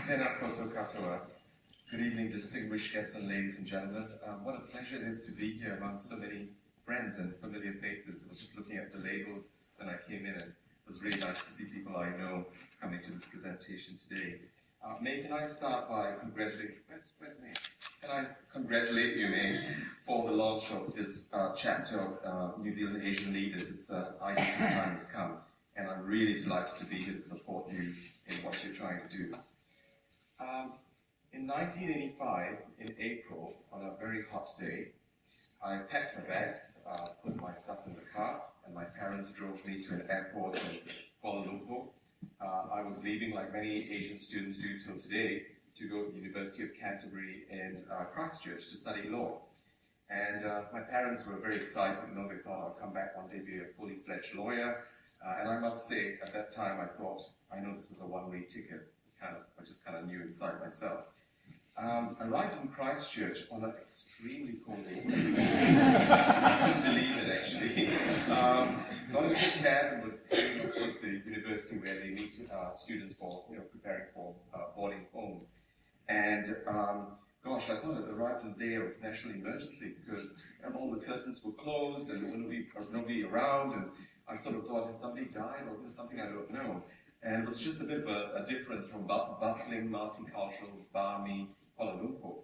Tēnā koutou katoa. Good evening, distinguished guests and ladies and gentlemen. What a pleasure it is to be here among so many friends and familiar faces. I was just looking at the labels when I came in, and it was really nice to see people I know coming to this presentation today. May, can I start by congratulating, where's May? Can I congratulate you, May, for the launch of this chapter of New Zealand Asian Leaders. It's I think this time has come, and I'm really delighted to be here to support you in what you're trying to do. In 1985, in April, on a very hot day, I packed my bags, put my stuff in the car, and my parents drove me to an airport in Kuala Lumpur. I was leaving, like many Asian students do till today, to go to the University of Canterbury in Christchurch to study law. And my parents were very excited. They thought I'd come back one day, be a fully fledged lawyer. And I must say, at that time, I thought, I know this is a one-way ticket. I just kind of knew inside myself. I arrived in Christchurch on an extremely cold day. I couldn't believe it, actually. Got into a cab and went towards the university where they meet students for, preparing for boarding home. And gosh, I thought it arrived on a day of national emergency because all the curtains were closed and there was nobody around. And I sort of thought, has somebody died or something I don't know? And it was just a bit of a difference from bustling, multicultural, balmy Kuala Lumpur.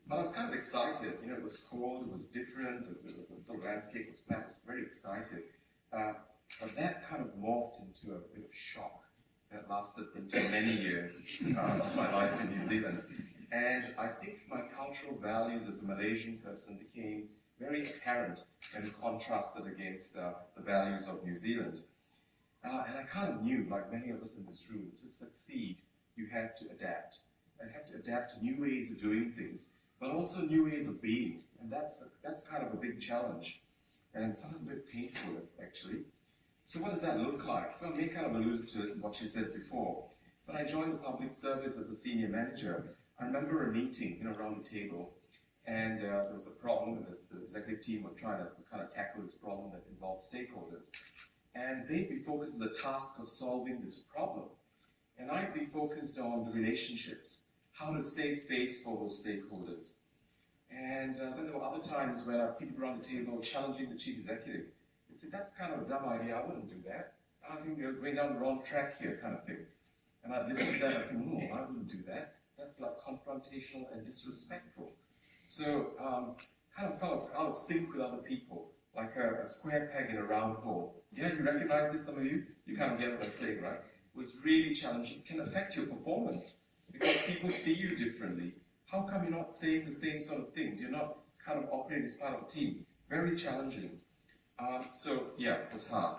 But I was kind of excited. It was cold, it was different, the sort of landscape was flat, I was very excited. But that kind of morphed into a bit of shock that lasted into many years of my life in New Zealand. And I think my cultural values as a Malaysian person became very apparent and contrasted against the values of New Zealand. And I kind of knew, like many of us in this room, to succeed, you have to adapt. And have to adapt to new ways of doing things, but also new ways of being. And that's kind of a big challenge. And sometimes a bit painful, actually. So what does that look like? Well, May kind of alluded to what she said before. When I joined the public service as a senior manager, I remember a meeting, around the table, and there was a problem, and the executive team were trying to kind of tackle this problem that involved stakeholders. And they'd be focused on the task of solving this problem. And I'd be focused on the relationships, how to save face for those stakeholders. And then there were other times when I'd see people around the table challenging the chief executive. I'd say, that's kind of a dumb idea, I wouldn't do that. I think you're going down the wrong track here, kind of thing. And I'd listen to that and think, no, I wouldn't do that. That's like confrontational and disrespectful. So kind of felt out of sync with other people, like a square peg in a round hole. Yeah, you recognize this, some of you? You kind of get what I'm saying, right? It was really challenging. It can affect your performance because people see you differently. How come you're not saying the same sort of things? You're not kind of operating as part of a team. Very challenging. So, yeah, it was hard.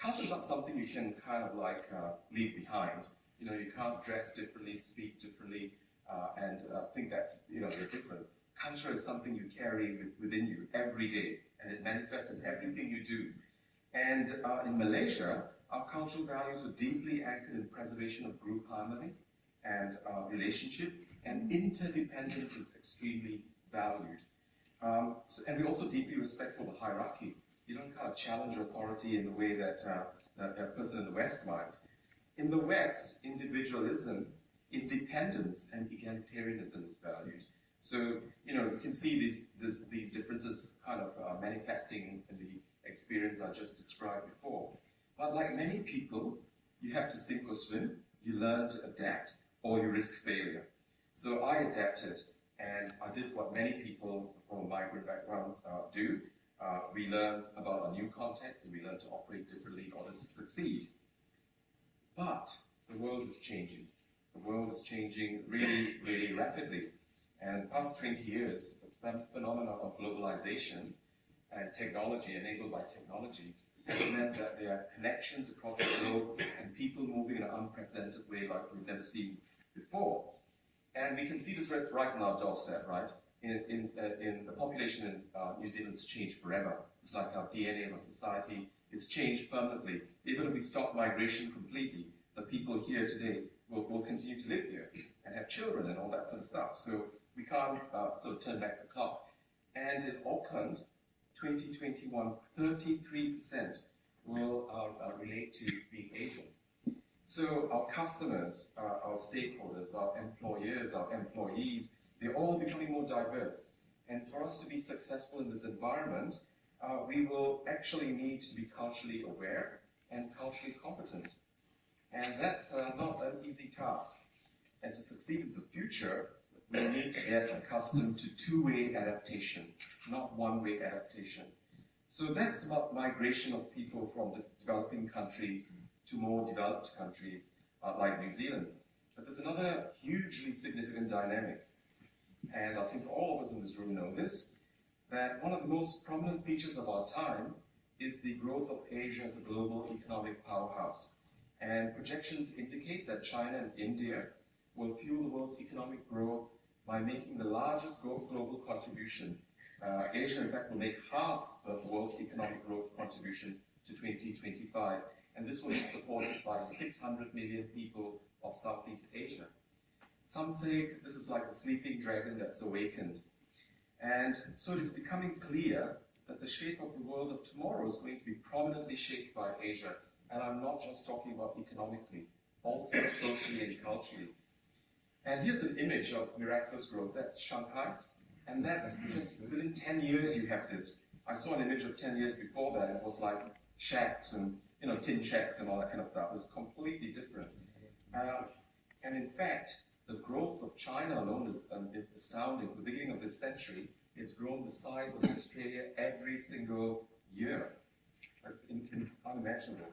Culture is not something you can kind of like leave behind. You can't dress differently, speak differently, and think that's, you're different. Culture is something you carry within you every day, and it manifests in everything you do. And in Malaysia, our cultural values are deeply anchored in preservation of group harmony and relationship, and interdependence is extremely valued. And we also deeply respect for the hierarchy. You don't kind of challenge authority in the way that a person in the West might. In the West, individualism, independence, and egalitarianism is valued. So, you can see these differences kind of manifesting in the experience I just described before. But like many people, you have to sink or swim, you learn to adapt, or you risk failure. So I adapted, and I did what many people from a migrant background do. We learned about a new context, and we learned to operate differently in order to succeed. But the world is changing. The world is changing really, really rapidly. And in the past 20 years, the phenomenon of globalization and technology, enabled by technology, has meant that there are connections across the globe and people moving in an unprecedented way like we've never seen before. And we can see this right on our doorstep, right? In the population in New Zealand's changed forever. It's like our DNA of our society. It's changed permanently. Even if we stop migration completely, the people here today will continue to live here and have children and all that sort of stuff. So we can't sort of turn back the clock. And in Auckland, 2021, 33% will relate to being Asian. So our customers, our stakeholders, our employers, our employees, they're all becoming more diverse. And for us to be successful in this environment, we will actually need to be culturally aware and culturally competent. And that's not an easy task. And to succeed in the future, we need to get accustomed to two-way adaptation, not one-way adaptation. So that's about migration of people from developing countries to more developed countries like New Zealand. But there's another hugely significant dynamic, and I think all of us in this room know this, that one of the most prominent features of our time is the growth of Asia as a global economic powerhouse. And projections indicate that China and India will fuel the world's economic growth by making the largest global contribution. Asia, in fact, will make half of the world's economic growth contribution to 2025. And this will be supported by 600 million people of Southeast Asia. Some say this is like a sleeping dragon that's awakened. And so it is becoming clear that the shape of the world of tomorrow is going to be prominently shaped by Asia. And I'm not just talking about economically, also socially and culturally. And here's an image of miraculous growth. That's Shanghai. And that's just within 10 years you have this. I saw an image of 10 years before that. It was like shacks and tin shacks and all that kind of stuff. It was completely different. And in fact, the growth of China alone is astounding. At the beginning of this century, it's grown the size of Australia every single year. That's unimaginable.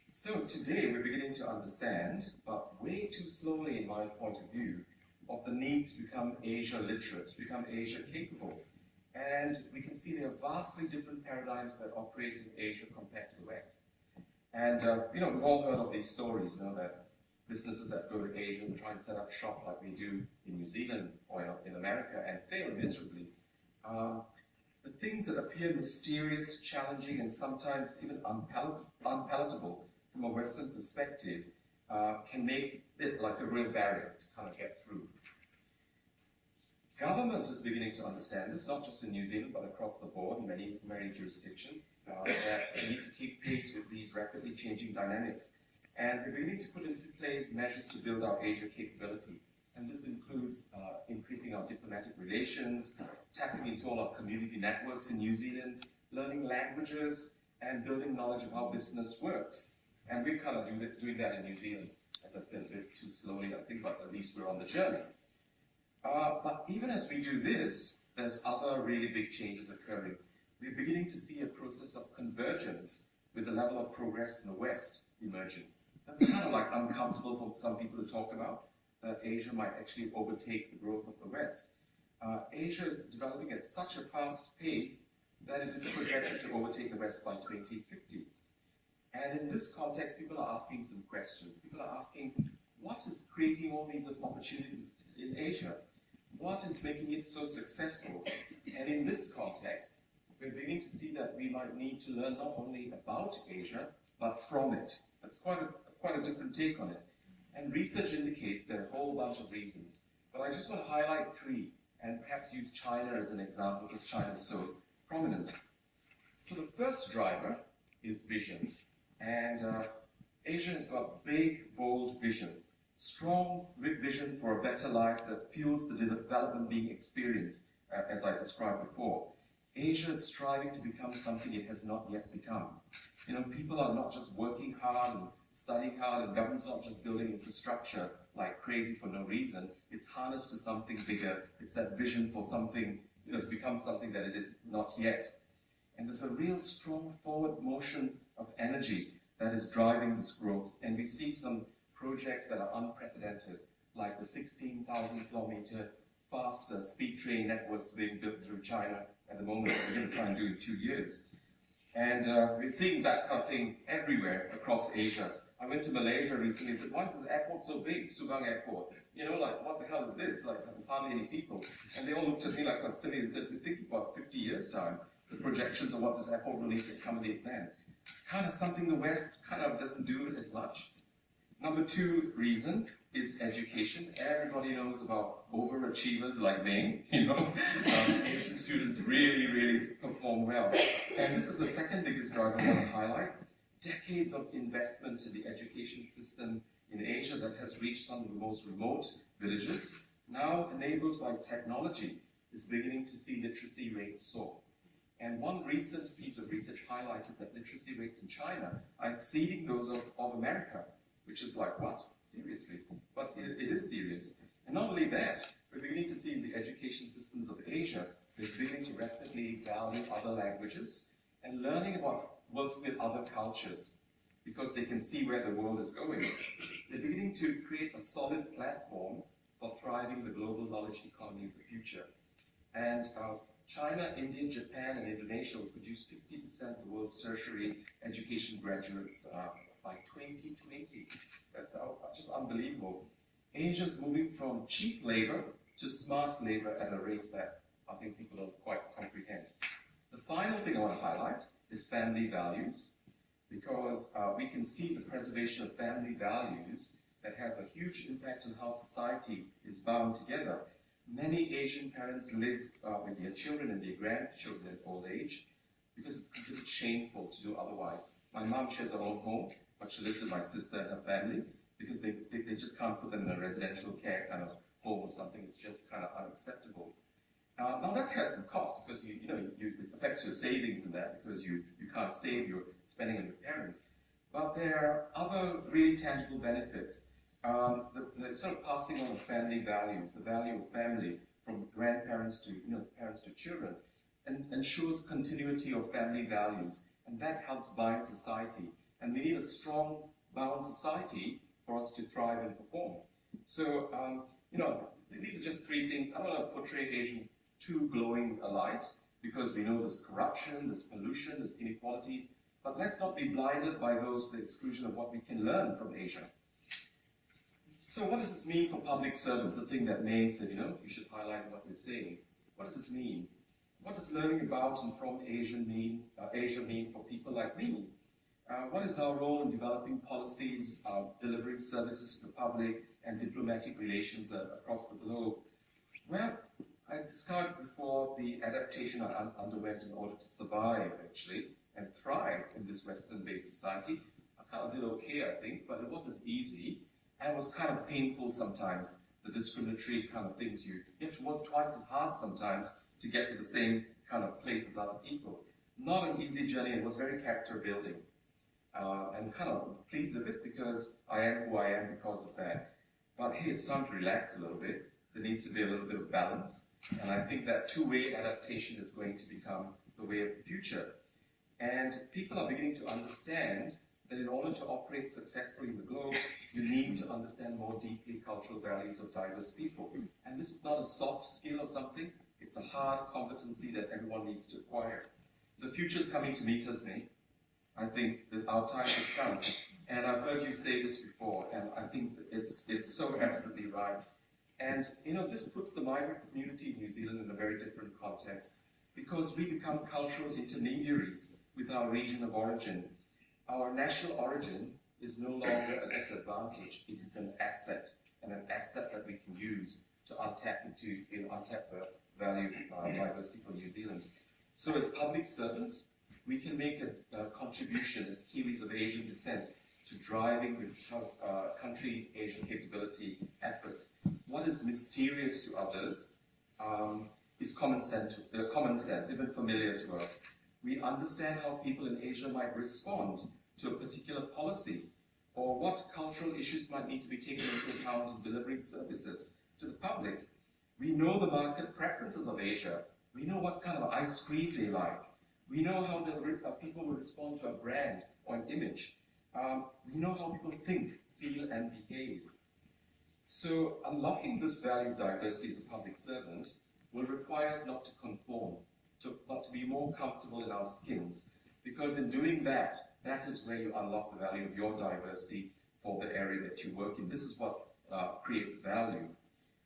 So today we're beginning to understand, but way too slowly in my point of view, of the need to become Asia literate, to become Asia capable. And we can see there are vastly different paradigms that operate in Asia compared to the West. And, we've all heard of these stories, that businesses that go to Asia and try and set up shop like we do in New Zealand or in America and fail miserably. The things that appear mysterious, challenging, and sometimes even unpalatable from a Western perspective can make it like a real barrier to kind of get through. Government is beginning to understand this, not just in New Zealand, but across the board in many jurisdictions, that we need to keep pace with these rapidly changing dynamics. And we're beginning to put into place measures to build our Asia capability. And this includes increasing our diplomatic relations, tapping into all our community networks in New Zealand, learning languages, and building knowledge of how business works. And we're kind of doing that in New Zealand, as I said, a bit too slowly, I think, but at least we're on the journey. But even as we do this, there's other really big changes occurring. We're beginning to see a process of convergence with the level of progress in the West emerging. That's kind of like uncomfortable for some people to talk about, that Asia might actually overtake the growth of the West. Asia is developing at such a fast pace that it is projected to overtake the West by 2050. And in this context, people are asking some questions. People are asking, what is creating all these opportunities in Asia? What is making it so successful? And in this context, we're beginning to see that we might need to learn not only about Asia, but from it. That's quite a different take on it. And research indicates there are a whole bunch of reasons. But I just want to highlight three, and perhaps use China as an example, because China is so prominent. So the first driver is vision. And Asia has got big, bold vision. Strong vision for a better life that fuels the development being experienced, as I described before. Asia is striving to become something it has not yet become. People are not just working hard and studying hard, and government's not just building infrastructure like crazy for no reason. It's harnessed to something bigger. It's that vision for something, to become something that it is not yet. And there's a real strong forward motion of energy that is driving this growth. And we see some projects that are unprecedented, like the 16,000 kilometer faster speed train networks being built through China at the moment. We're going to try and do in 2 years. And we're seeing that kind of thing everywhere across Asia. I went to Malaysia recently and said, why is the airport so big, Subang Airport? What the hell is this? There's hardly any people. And they all looked at me like I was silly and said, we're thinking about 50 years' time, the projections of what this airport will need to accommodate then. Kind of something the West kind of doesn't do as much. Number two reason is education. Everybody knows about overachievers like me, Asian students really, really perform well. And this is the second biggest driver I want to highlight. decades of investment in the education system in Asia that has reached some of the most remote villages, now enabled by technology, is beginning to see literacy rates soar. And one recent piece of research highlighted that literacy rates in China are exceeding those of America, which is like, what? Seriously? But it is serious. And not only that, we're beginning to see in the education systems of Asia, they're beginning to rapidly value other languages and learning about working with other cultures because they can see where the world is going. They're beginning to create a solid platform for thriving the global knowledge economy of the future. And China, India, Japan, and Indonesia will produce 50% of the world's tertiary education graduates by 2020. That's just unbelievable. Asia is moving from cheap labor to smart labor at a rate that I think people don't quite comprehend. The final thing I want to highlight is family values, because we can see the preservation of family values that has a huge impact on how society is bound together. Many Asian parents live with their children and their grandchildren at old age because it's considered shameful to do otherwise. My mom shares her own home, but she lives with my sister and her family because they just can't put them in a residential care kind of home or something. It's just kind of unacceptable. Now that has some costs because it affects your savings and that because you can't save, you're spending on your parents. But there are other really tangible benefits. The sort of passing on of family values, the value of family from grandparents to parents to children, and ensures continuity of family values, and that helps bind society. And we need a strong, bound society for us to thrive and perform. So, these are just three things. I don't want to portray Asia too glowing a light because we know there's corruption, there's pollution, there's inequalities. But let's not be blinded by those to the exclusion of what we can learn from Asia. So what does this mean for public servants? The thing that May said, you should highlight what we're saying. What does this mean? What does learning about and from Asia mean for people like me? What is our role in developing policies, delivering services to the public, and diplomatic relations across the globe? Well, I described before the adaptation I underwent in order to survive, actually, and thrive in this Western-based society. I kind of did okay, I think, but it wasn't easy. And it was kind of painful sometimes, the discriminatory kind of things. You have to work twice as hard sometimes to get to the same kind of place as other people. Not an easy journey. It was very character building. And kind of pleased with it because I am who I am because of that. But hey, it's time to relax a little bit. There needs to be a little bit of balance. And I think that two-way adaptation is going to become the way of the future. And people are beginning to understand that in order to operate successfully in the globe, you need to understand more deeply cultural values of diverse people. And this is not a soft skill or something. It's a hard competency that everyone needs to acquire. The future is coming to meet us, May. I think that our time has come. And I've heard you say this before, and I think that it's so absolutely right. And, this puts the migrant community in New Zealand in a very different context because we become cultural intermediaries with our region of origin. Our national origin is no longer a disadvantage. It is an asset, and an asset that we can use to untap the value of diversity for New Zealand. So as public servants, we can make a contribution as Kiwis of Asian descent to driving the country's Asian capability efforts. What is mysterious to others is common sense, even familiar to us. We understand how people in Asia might respond to a particular policy, or what cultural issues might need to be taken into account in delivering services to the public. We know the market preferences of Asia. We know what kind of ice cream they like. We know how people will respond to a brand or an image. We know how people think, feel, and behave. So unlocking this value of diversity as a public servant will require us not to conform, but to be more comfortable in our skins. Because in doing that, that is where you unlock the value of your diversity for the area that you work in. This is what creates value.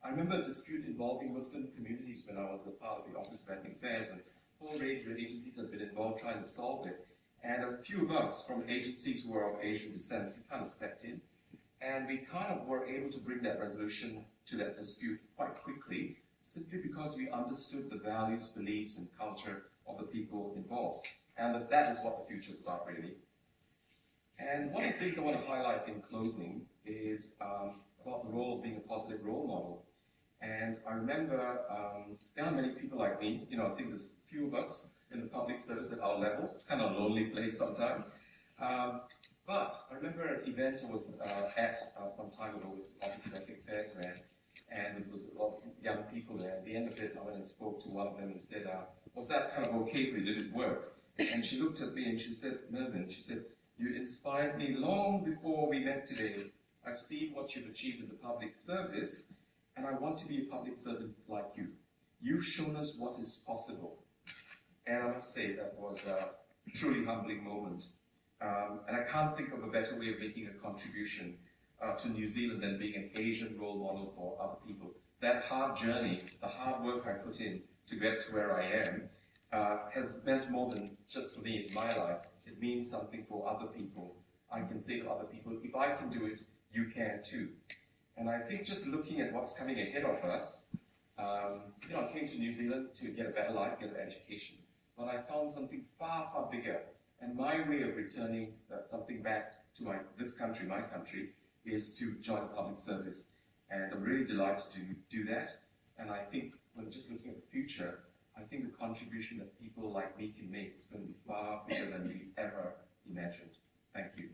I remember a dispute involving Muslim communities when I was a part of the Office of Ethnic Affairs, and a whole range of agencies had been involved trying to solve it. And a few of us from agencies who were of Asian descent, we kind of stepped in, and we kind of were able to bring that resolution to that dispute quite quickly, simply because we understood the values, beliefs, and culture of the people involved. And that is what the future is about, really. And one of the things I want to highlight in closing is about the role of being a positive role model. And I remember there are many people like me. You know, I think there's a few of us in the public service at our level. It's kind of a lonely place sometimes. But I remember an event I was at some time ago with Office of Ethnic Affairs ran, and it was a lot of young people there. At the end of it, I went and spoke to one of them and said, was that kind of okay for you? Did it work? And she looked at me and she said, Mervin, she said, you inspired me long before we met today. I've seen what you've achieved in the public service, and I want to be a public servant like you. You've shown us what is possible. And I must say that was a truly humbling moment. And I can't think of a better way of making a contribution to New Zealand than being an Asian role model for other people. That hard journey, the hard work I put in to get to where I am, has meant more than just for me in my life. It means something for other people. I can say to other people, if I can do it, you can too. And I think just looking at what's coming ahead of us, you know, I came to New Zealand to get a better life, get an education. But I found something far, far bigger. And my way of returning something back to this country, my country, is to join the public service. And I'm really delighted to do that. And I think when just looking at the future, I think the contribution that people like me can make is going to be far bigger than we ever imagined. Thank you.